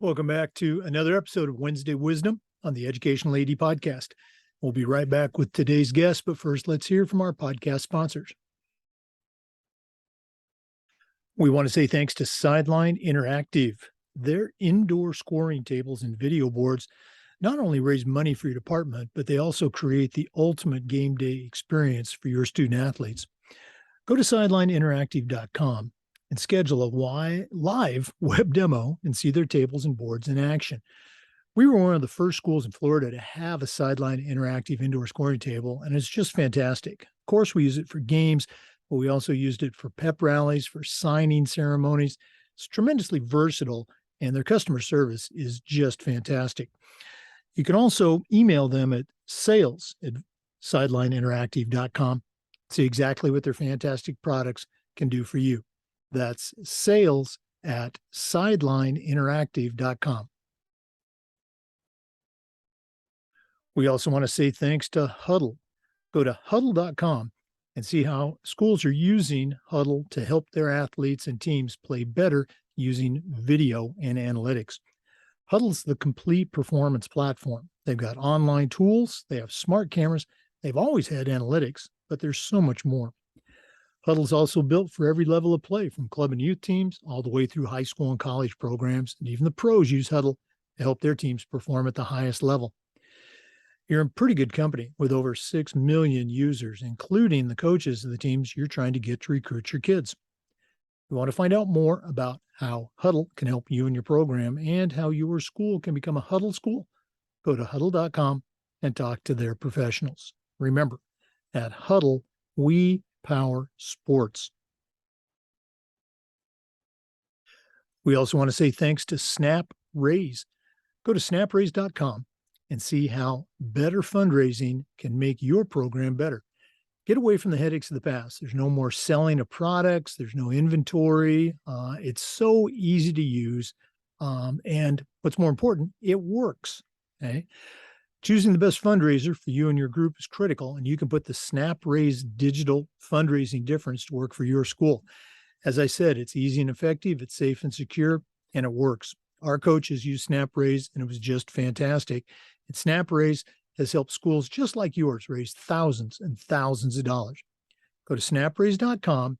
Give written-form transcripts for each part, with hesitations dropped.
Welcome back to another episode of Wednesday Wisdom on the Educational AD Podcast. We'll be right back with today's guest, but first let's hear from our podcast sponsors. We want to say thanks to Sideline Interactive. Their indoor scoring tables and video boards not only raise money for your department, but they also create the ultimate game day experience for your student athletes. Go to sidelineinteractive.com and schedule a live web demo and see their tables and boards in action. We were one of the first schools in Florida to have a Sideline Interactive indoor scoring table, and it's just fantastic. Of course, we use it for games, but we also used it for pep rallies, for signing ceremonies. It's tremendously versatile, and their customer service is just fantastic. You can also email them at sales@sidelineinteractive.com. See exactly what their fantastic products can do for you. That's sales@sidelineinteractive.com. We also want to say thanks to Huddle. Go to huddle.com and see how schools are using Huddle to help their athletes and teams play better using video and analytics. Huddle's the complete performance platform. They've got online tools, they have smart cameras, they've always had analytics, but there's so much more. Huddle's also built for every level of play, from club and youth teams all the way through high school and college programs, and even the pros use Huddle to help their teams perform at the highest level. You're in pretty good company with over 6 million users, including the coaches of the teams you're trying to get to recruit your kids. If you want to find out more about how Huddle can help you and your program and how your school can become a Huddle school, go to huddle.com and talk to their professionals. Remember, at Huddle, we power sports. We also want to say thanks to SnapRaise. Go to SnapRaise.com and see how better fundraising can make your program better. Get away from the headaches of the past. There's no more selling of products. There's no inventory. It's so easy to use. And what's more important, it works. Okay? Choosing the best fundraiser for you and your group is critical, and you can put the SnapRaise digital fundraising difference to work for your school. As I said, it's easy and effective, it's safe and secure, and it works. Our coaches use SnapRaise, and it was just fantastic. And SnapRaise has helped schools just like yours raise thousands and thousands of dollars. Go to snapraise.com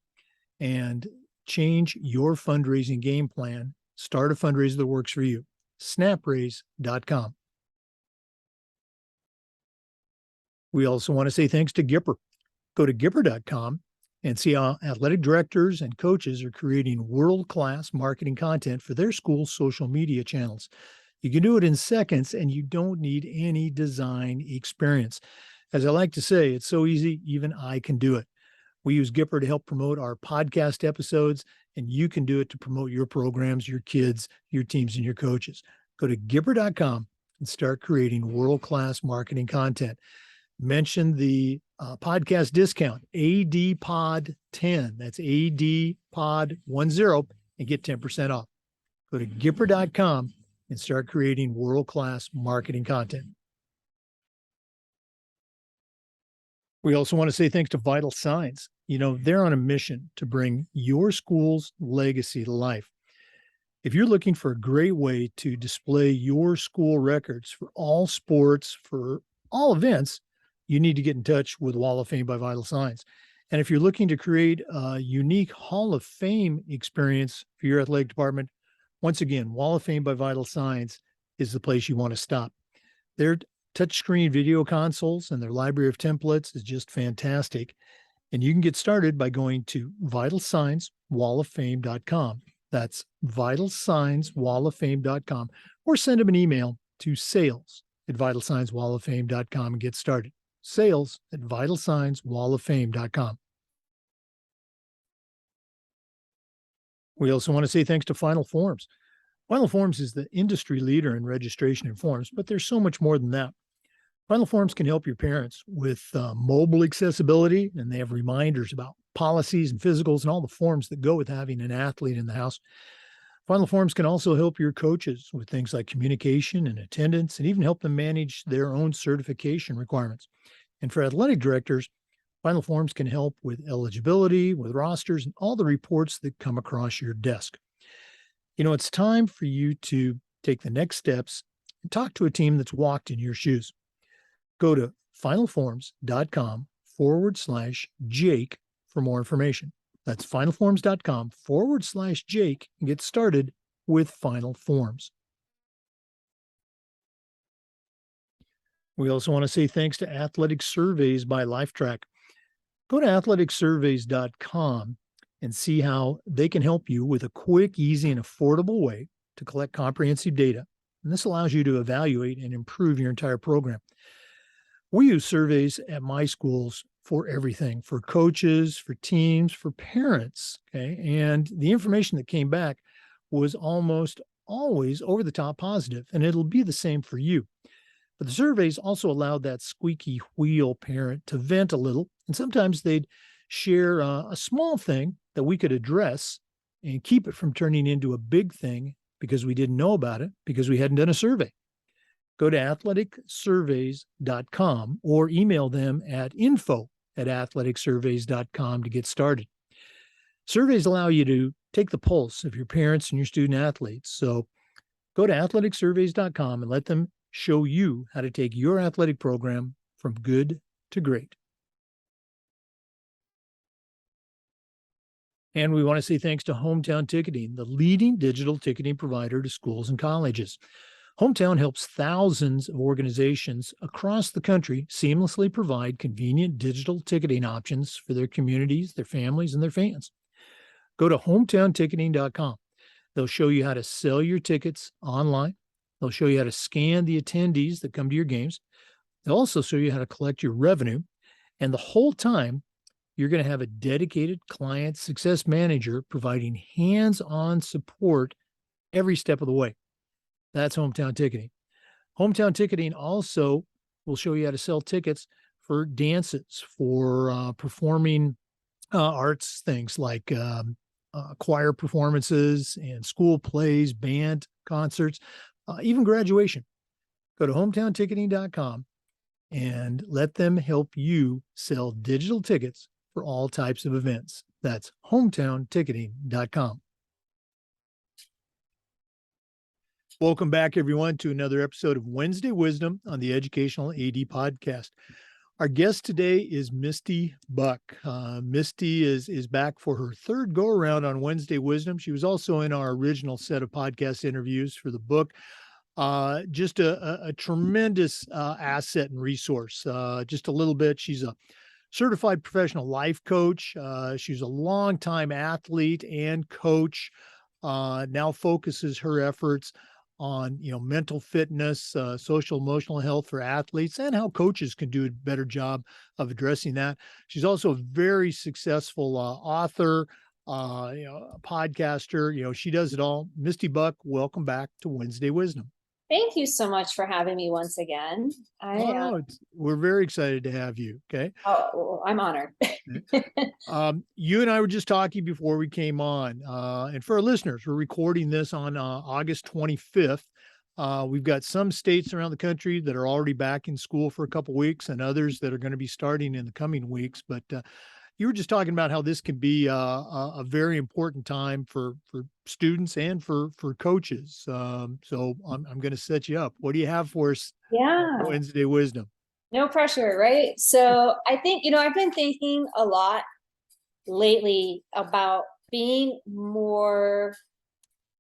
and change your fundraising game plan. Start a fundraiser that works for you. snapraise.com. We also want to say thanks to Gipper. Go to Gipper.com and see how athletic directors and coaches are creating world-class marketing content for their school's social media channels. You can do it in seconds, and you don't need any design experience. As I like to say, it's so easy, even I can do it. We use Gipper to help promote our podcast episodes, and you can do it to promote your programs, your kids, your teams, and your coaches. Go to Gipper.com and start creating world-class marketing content. Mention the podcast discount, ADPOD10. That's ADPOD10 and get 10% off. Go to Gipper.com and start creating world-class marketing content. We also want to say thanks to Vital Signs. You know, they're on a mission to bring your school's legacy to life. If you're looking for a great way to display your school records for all sports, for all events, you need to get in touch with Wall of Fame by Vital Signs. And if you're looking to create a unique Hall of Fame experience for your athletic department, once again, Wall of Fame by Vital Signs is the place you want to stop. Their touchscreen video consoles and their library of templates is just fantastic. And you can get started by going to vitalsignswalloffame.com. That's vitalsignswalloffame.com, or send them an email to sales@vitalsignswalloffame.com and get started. sales@vitalsignswalloffame.com. We also want to say thanks to Final Forms. Final Forms is the industry leader in registration and forms, but there's so much more than that. Final Forms can help your parents with mobile accessibility, and they have reminders about policies and physicals and all the forms that go with having an athlete in the house. Final Forms can also help your coaches with things like communication and attendance, and even help them manage their own certification requirements. And for athletic directors, Final Forms can help with eligibility, with rosters, and all the reports that come across your desk. You know, it's time for you to take the next steps and talk to a team that's walked in your shoes. Go to finalforms.com/Jake for more information. That's finalforms.com/Jake and get started with Final Forms. We also want to say thanks to Athletic Surveys by Lifetrack. Go to athleticsurveys.com and see how they can help you with a quick, easy, and affordable way to collect comprehensive data. And this allows you to evaluate and improve your entire program. We use surveys at my schools for everything, for coaches, for teams, for parents. Okay. And the information that came back was almost always over the top positive, and it'll be the same for you. But the surveys also allowed that squeaky wheel parent to vent a little, and sometimes they'd share a small thing that we could address and keep it from turning into a big thing because we didn't know about it because we hadn't done a survey. Go to athleticsurveys.com or email them at info@athleticsurveys.com to get started. Surveys allow you to take the pulse of your parents and your student athletes. So go to athleticsurveys.com and let them show you how to take your athletic program from good to great. And we want to say thanks to Hometown Ticketing, the leading digital ticketing provider to schools and colleges. Hometown helps thousands of organizations across the country seamlessly provide convenient digital ticketing options for their communities, their families, and their fans. Go to hometownticketing.com. They'll show you how to sell your tickets online. They'll show you how to scan the attendees that come to your games. They'll also show you how to collect your revenue. And the whole time, you're going to have a dedicated client success manager providing hands-on support every step of the way. That's Hometown Ticketing. Hometown Ticketing also will show you how to sell tickets for dances, for performing arts, things like choir performances and school plays, band concerts, even graduation. Go to hometownticketing.com and let them help you sell digital tickets for all types of events. That's hometownticketing.com. Welcome back, everyone, to another episode of Wednesday Wisdom on the Educational AD Podcast. Our guest today is Misty Buck. Misty is back for her third go-around on Wednesday Wisdom. She was also in our original set of podcast interviews for the book. Just a tremendous asset and resource. Just a little bit. She's a certified professional life coach. She's a longtime athlete and coach. Now focuses her efforts on mental fitness, social emotional health for athletes, and how coaches can do a better job of addressing that. She's also a very successful author, podcaster. She does it all. Misty Buck, welcome back to Wednesday Wisdom. Thank you so much for having me once again. We're very excited to have you. Okay. Oh, well, I'm honored. You and I were just talking before we came on, and for our listeners, we're recording this on August 25th. We've got some states around the country that are already back in school for a couple of weeks, and others that are going to be starting in the coming weeks. But you were just talking about how this can be a very important time for students and for coaches. So I'm going to set you up. What do you have for us? Yeah. Wednesday Wisdom. No pressure, right? So I think, I've been thinking a lot lately about being more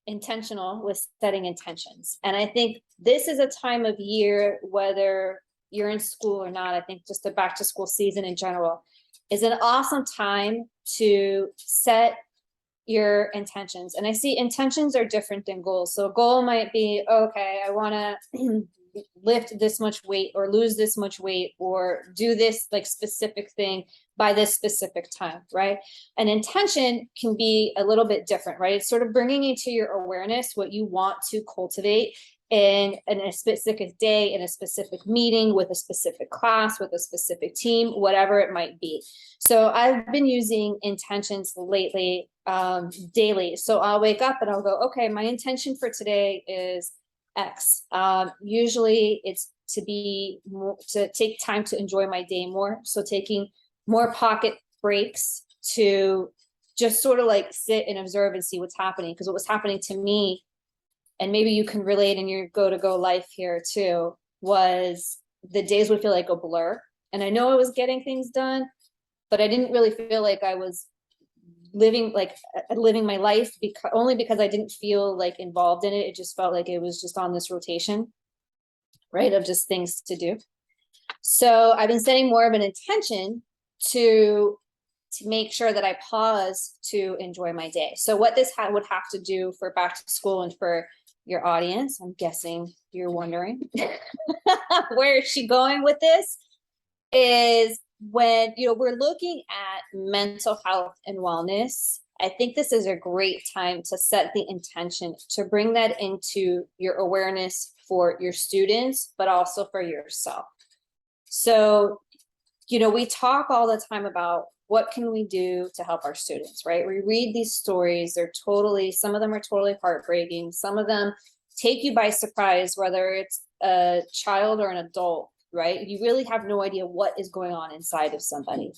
intentional with setting intentions. And I think this is a time of year, whether you're in school or not, I think just the back to school season in general is an awesome time to set your intentions. And I see intentions are different than goals. So a goal might be, okay, I want to lift this much weight or lose this much weight or do this like specific thing by this specific time, right? An intention can be a little bit different, right? It's sort of bringing into your awareness what you want to cultivate in a specific day, in a specific meeting, with a specific class, with a specific team, whatever it might be. So I've been using intentions lately, daily. So I'll wake up and I'll go, okay, my intention for today is X. Usually it's to take time to enjoy my day more. So taking more pocket breaks to just sort of like sit and observe and see what's happening. Because what was happening to me and maybe you can relate in your go life here too, was the days would feel like a blur. And I know I was getting things done, but I didn't really feel like I was living my life, because I didn't feel like involved in it. It just felt like it was just on this rotation, right, of just things to do. So I've been setting more of an intention to make sure that I pause to enjoy my day. So what this would have to do for back to school, and for your audience, I'm guessing you're wondering where is she going with this, is when, we're looking at mental health and wellness, I think this is a great time to set the intention to bring that into your awareness for your students, but also for yourself. So, we talk all the time about what can we do to help our students, right? We read these stories, some of them are totally heartbreaking. Some of them take you by surprise, whether it's a child or an adult, right? You really have no idea what is going on inside of somebody.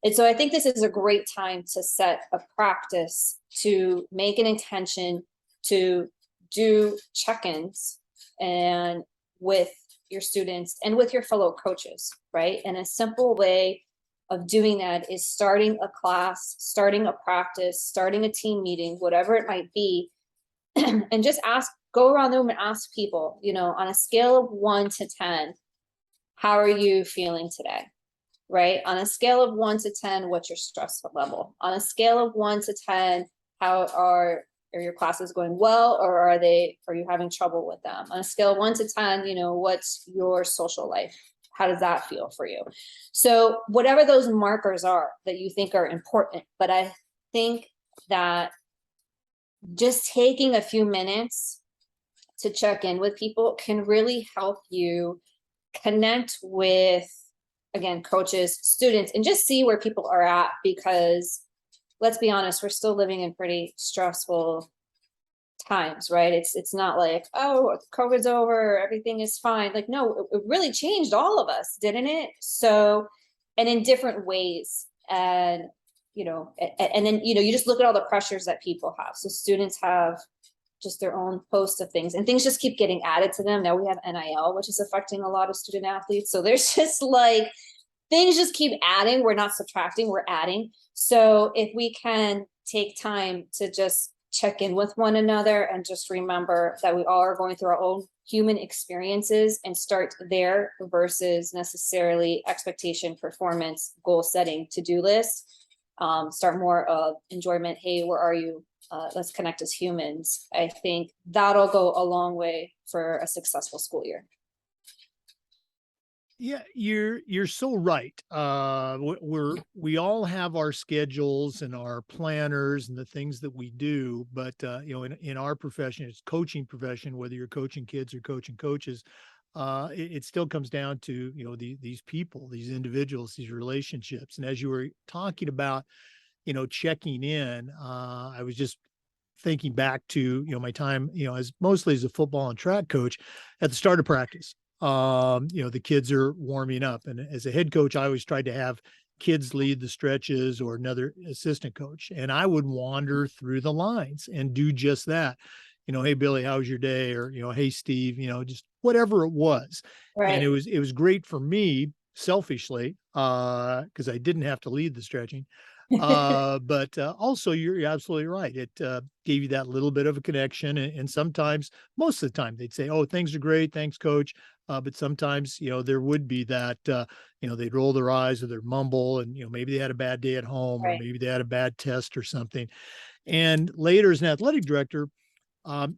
And so I think this is a great time to set a practice, to make an intention to do check-ins and with your students and with your fellow coaches, right? And a simple way of doing that is starting a class, starting a practice, starting a team meeting, whatever it might be, and just go around the room and ask people, on a scale of 1 to 10, how are you feeling today? Right? On a scale of 1 to 10, what's your stress level? On a scale of 1 to 10, how are your classes going well, or are you having trouble with them? On a scale of 1 to 10, what's your social life? How does that feel for you? So whatever those markers are that you think are important, but I think that just taking a few minutes to check in with people can really help you connect with, again, coaches, students, and just see where people are at, because let's be honest, we're still living in pretty stressful times, right? It's not like, oh, COVID's over, everything is fine. Like, no, it really changed all of us, didn't it? So, and in different ways. And, and then, you just look at all the pressures that people have. So students have just their own host of things, and things just keep getting added to them. Now we have NIL, which is affecting a lot of student athletes. So there's just like, things just keep adding. We're not subtracting, we're adding. So if we can take time to just check in with one another and just remember that we all are going through our own human experiences, and start there versus necessarily expectation, performance, goal setting, to-do list, start more of enjoyment. Hey, where are you? Let's connect as humans. I think that'll go a long way for a successful school year. Yeah, you're so right. We all have our schedules and our planners and the things that we do, but in our profession, it's coaching profession, whether you're coaching kids or coaching coaches, it still comes down to these people, these individuals, these relationships. And as you were talking about, checking in, I was just thinking back to my time, as mostly as a football and track coach. At the start of practice, the kids are warming up, and as a head coach, I always tried to have kids lead the stretches or another assistant coach, and I would wander through the lines and do just that. Hey Billy, how was your day? Or hey Steve, just whatever it was. Right. And it was great for me selfishly, because I didn't have to lead the stretching. But also you're absolutely right. It gave you that little bit of a connection. And sometimes, most of the time, they'd say, "Oh, things are great. Thanks, coach." But sometimes, there would be that, they'd roll their eyes or they'd mumble, and, maybe they had a bad day at home, or Right. maybe they had a bad test or something. And later, as an athletic director,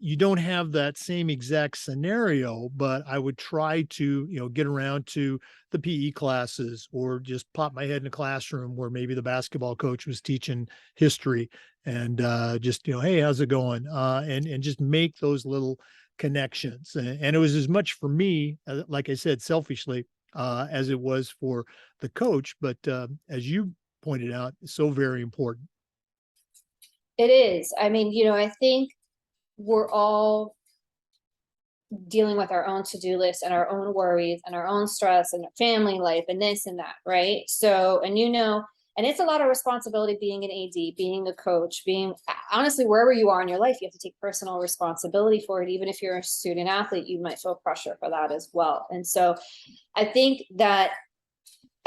you don't have that same exact scenario, but I would try to, get around to the PE classes, or just pop my head in a classroom where maybe the basketball coach was teaching history, and just, hey, how's it going? And just make those little connections. And it was as much for me, like I said, selfishly, as it was for the coach. But as you pointed out, it's so very important. It is. I mean, I think we're all dealing with our own to-do list and our own worries and our own stress and family life and this and that, right? So, and And it's a lot of responsibility being an AD, being a coach, being honestly, wherever you are in your life, you have to take personal responsibility for it. Even if you're a student athlete, you might feel pressure for that as well. And so I think that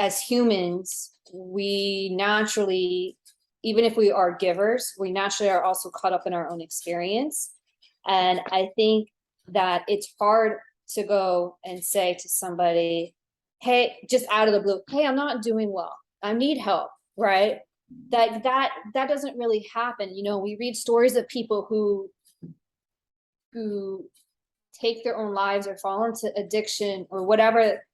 as humans, we naturally, even if we are givers, we naturally are also caught up in our own experience. And I think that it's hard to go and say to somebody, hey, just out of the blue, hey, I'm not doing well, I need help, right? That doesn't really happen. You know, we read stories of people who take their own lives or fall into addiction or whatever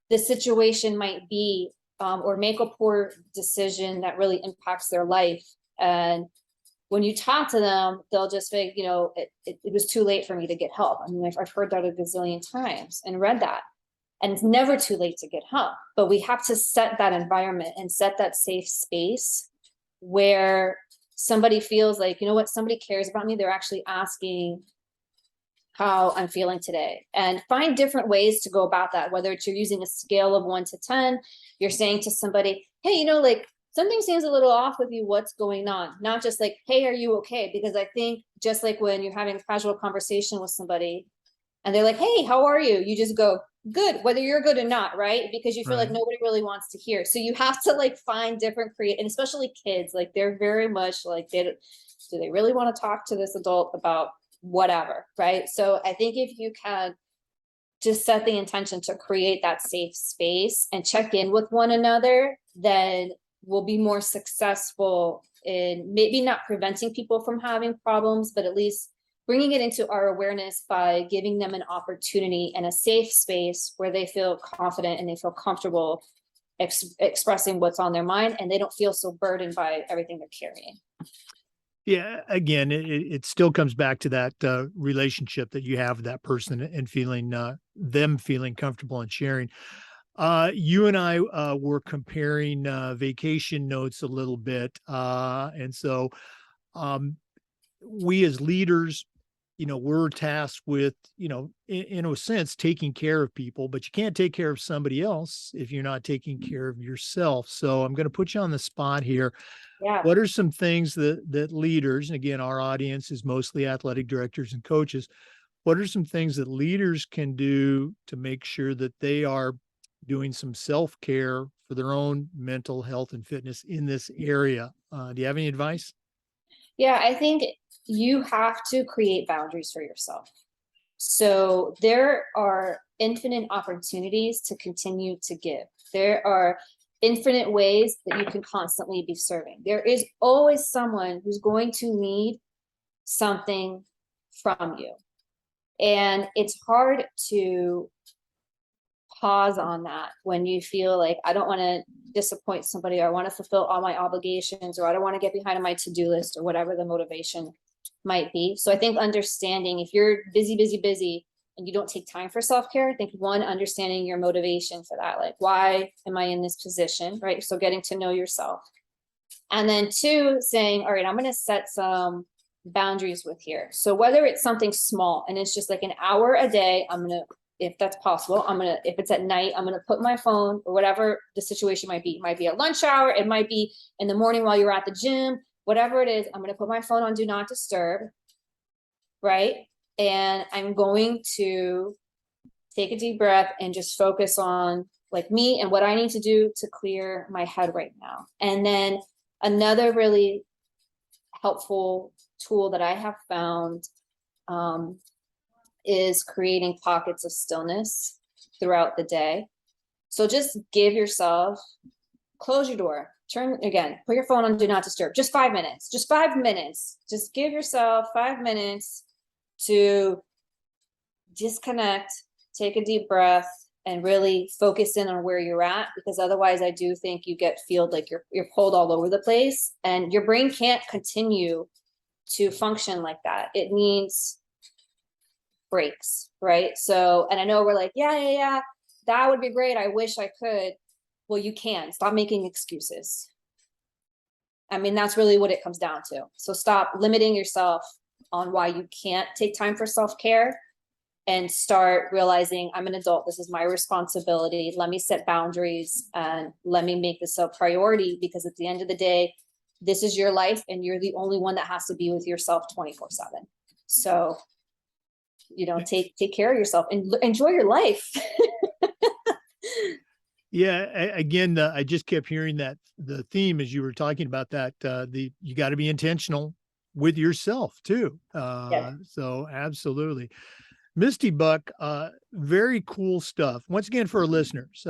the situation might be, or make a poor decision that really impacts their life. And when you talk to them, they'll just say, you know, it was too late for me to get help. I mean, I've heard that a gazillion times and read that. And it's never too late to get help, but we have to set that environment and set that safe space where somebody feels like, you know what, somebody cares about me. They're actually asking how I'm feeling today, and find different ways to go about that. Whether it's you're using a scale of 1 to 10, you're saying to somebody, hey, you know, like something seems a little off with you. What's going on? Not just like, hey, are you okay? Because I think just like when you're having a casual conversation with somebody and they're like, hey, how are you? You just go, good, whether you're good or not, right? Because you feel like nobody really wants to hear. So you have to like find different and especially kids, like they're very much like, do they really want to talk to this adult about whatever, right? So I think if you can just set the intention to create that safe space and check in with one another, then we'll be more successful in maybe not preventing people from having problems, but at least bringing it into our awareness by giving them an opportunity and a safe space where they feel confident and they feel comfortable expressing what's on their mind, and they don't feel so burdened by everything they're carrying. Yeah, again, it still comes back to that relationship that you have with that person and feeling them feeling comfortable and sharing. You and I were comparing vacation notes a little bit, and so we as leaders, you know, we're tasked with, you know, in a sense, taking care of people, but you can't take care of somebody else if you're not taking care of yourself. So I'm going to put you on the spot here. Yeah. What are some things that leaders, and again, our audience is mostly athletic directors and coaches, what are some things that leaders can do to make sure that they are doing some self-care for their own mental health and fitness in this area? Do you have any advice? Yeah, I think you have to create boundaries for yourself. So there are infinite opportunities to continue to give. There are infinite ways that you can constantly be serving. There is always someone who's going to need something from you. And it's hard to pause on that when you feel like, I don't want to disappoint somebody, or I want to fulfill all my obligations, or I don't want to get behind on my to-do list, or whatever the motivation might be. So I think understanding if you're busy, and you don't take time for self-care, I think one, understanding your motivation for that, like, why am I in this position, right? So getting to know yourself. And then two, saying, all right, I'm going to set some boundaries with here. So whether it's something small and it's just like an hour a day, I'm going to, if that's possible, if it's at night, I'm going to put my phone, or whatever the situation might be. It might be a lunch hour. It might be in the morning while you're at the gym, whatever it is. I'm going to put my phone on do not disturb. Right. And I'm going to take a deep breath and just focus on like me and what I need to do to clear my head right now. And then another really helpful tool that I have found is creating pockets of stillness throughout the day. So just give yourself, close your door, put your phone on do not disturb, just 5 minutes, just give yourself 5 minutes to disconnect, take a deep breath, and really focus in on where you're at, because otherwise I do think you feel like you're pulled all over the place, and your brain can't continue to function like that. It needs breaks, right? So, and I know we're like, yeah, that would be great, I wish I could. Well, you can. Stop making excuses. I mean, that's really what it comes down to. So stop limiting yourself on why you can't take time for self-care, and start realizing I'm an adult. This is my responsibility. Let me set boundaries and let me make this a priority, because at the end of the day, this is your life and you're the only one that has to be with yourself 24/7. So, take care of yourself and enjoy your life. Yeah. Again, I just kept hearing that the theme as you were talking about that, you got to be intentional with yourself too. Yeah. So absolutely. Misty Buck, very cool stuff. Once again, for our listeners,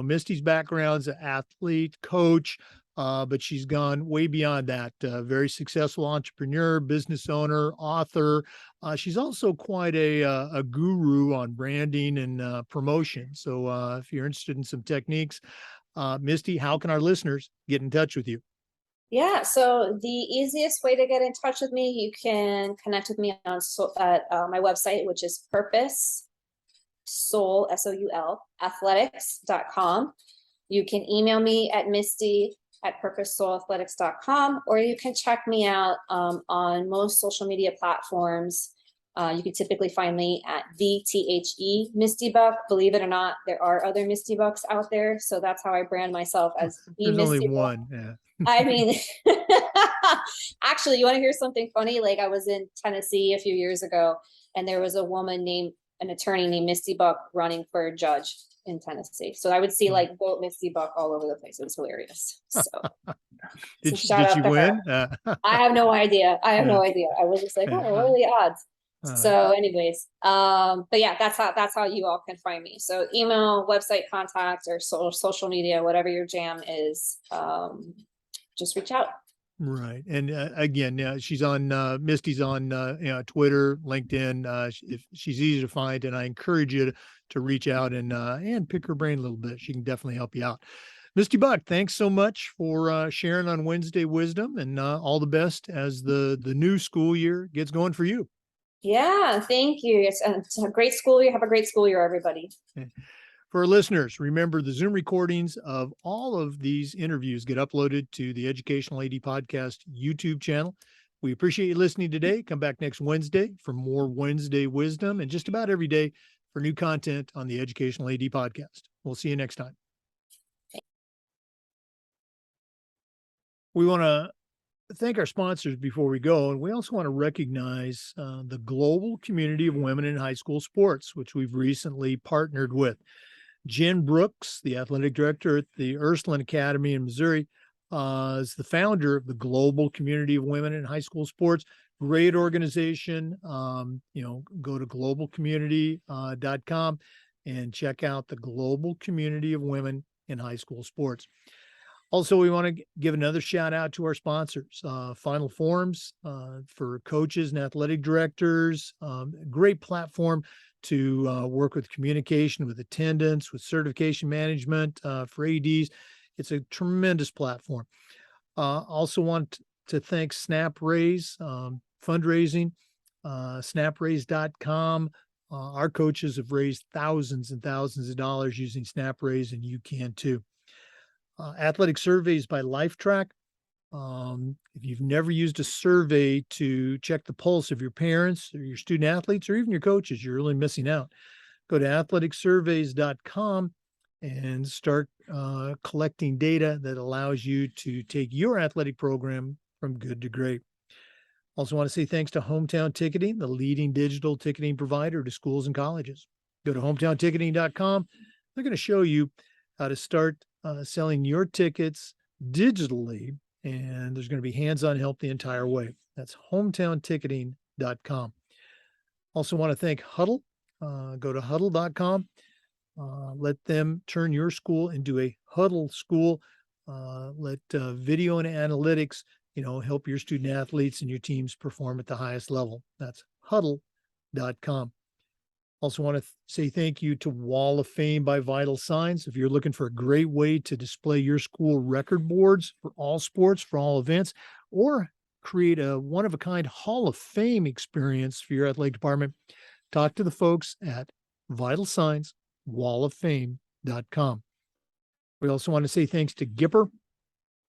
Misty's background's an athlete, coach, but she's gone way beyond that. Very successful entrepreneur, business owner, author. She's also quite a guru on branding and promotion. So if you're interested in some techniques, Misty, how can our listeners get in touch with you? Yeah, so the easiest way to get in touch with me, you can connect with me on at my website, which is Purpose Soul, SOUL, athletics.com. You can email me at misty@purposesoulathletics.com, or you can check me out on most social media platforms. You can typically find me at THE Misty Buck. Believe it or not, there are other Misty Bucks out there. So that's how I brand myself, as the There's only Misty Buck. one. Yeah. I mean, actually, you want to hear something funny? Like, I was in Tennessee a few years ago, and there was an attorney named Misty Buck running for a judge in Tennessee. So I would see like vote Misty Buck all over the place. It was hilarious. So, Did shout she out to win? her. I have no idea. I have no idea. I was just like, oh, what are the odds? So anyways, but yeah, that's how you all can find me. So email, website contact, or social media, whatever your jam is, just reach out. Right. And again, she's on, Misty's on Twitter, LinkedIn. She's easy to find, and I encourage you to reach out and pick her brain a little bit. She can definitely help you out. Misty Buck, thanks so much for sharing on Wednesday Wisdom, and all the best as the new school year gets going for you. Yeah, thank you. It's a great school year. Have a great school year, everybody. For our listeners, remember the Zoom recordings of all of these interviews get uploaded to the Educational AD Podcast YouTube channel. We appreciate you listening today. Come back next Wednesday for more Wednesday Wisdom, and just about every day for new content on the Educational AD Podcast. We'll see you next time. We want to thank our sponsors before we go, and we also want to recognize the global community of women in high school sports, which we've recently partnered with. Jen Brooks, the athletic director at the Ursuline Academy in Missouri, is the founder of the Global Community of Women in High School Sports. Great organization. Go to globalcommunity.com and check out the Global Community of Women in High School Sports. Also, we want to give another shout out to our sponsors, Final Forms for coaches and athletic directors. Great platform to work with communication, with attendance, with certification management for ADs. It's a tremendous platform. Also want to thank SnapRaise fundraising, SnapRaise.com. Our coaches have raised thousands and thousands of dollars using SnapRaise, and you can too. Athletic surveys by LifeTrack. If you've never used a survey to check the pulse of your parents or your student athletes or even your coaches, you're really missing out. Go to athleticsurveys.com and start collecting data that allows you to take your athletic program from good to great. Also want to say thanks to Hometown Ticketing, the leading digital ticketing provider to schools and colleges. Go to hometownticketing.com. They're going to show you how to start selling your tickets digitally, and there's going to be hands-on help the entire way. That's hometownticketing.com. Also want to thank Huddle. Go to huddle.com. Let them turn your school into a Huddle school. Let video and analytics, help your student athletes and your teams perform at the highest level. That's huddle.com. Also want to say thank you to Wall of Fame by Vital Signs. If you're looking for a great way to display your school record boards for all sports, for all events, or create a one-of-a-kind Hall of Fame experience for your athletic department, talk to the folks at Vital Signs, walloffame.com. We also want to say thanks to Gipper.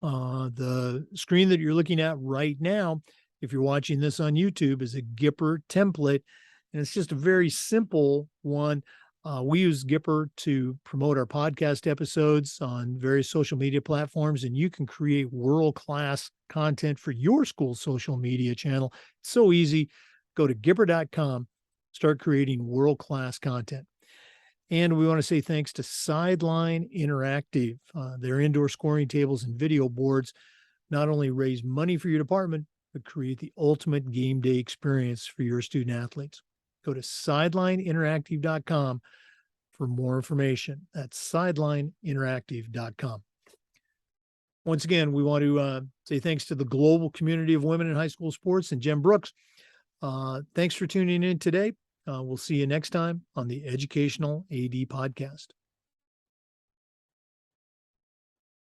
The screen that you're looking at right now, if you're watching this on YouTube, is a Gipper template. And it's just a very simple one. We use Gipper to promote our podcast episodes on various social media platforms, and you can create world-class content for your school's social media channel. It's so easy. Go to Gipper.com, start creating world-class content. And we want to say thanks to Sideline Interactive. Their indoor scoring tables and video boards not only raise money for your department, but create the ultimate game day experience for your student athletes. Go to sidelineinteractive.com for more information. That's sidelineinteractive.com. Once again, we want to say thanks to the global community of women in high school sports and Jen Brooks. Thanks for tuning in today. We'll see you next time on the Educational AD Podcast.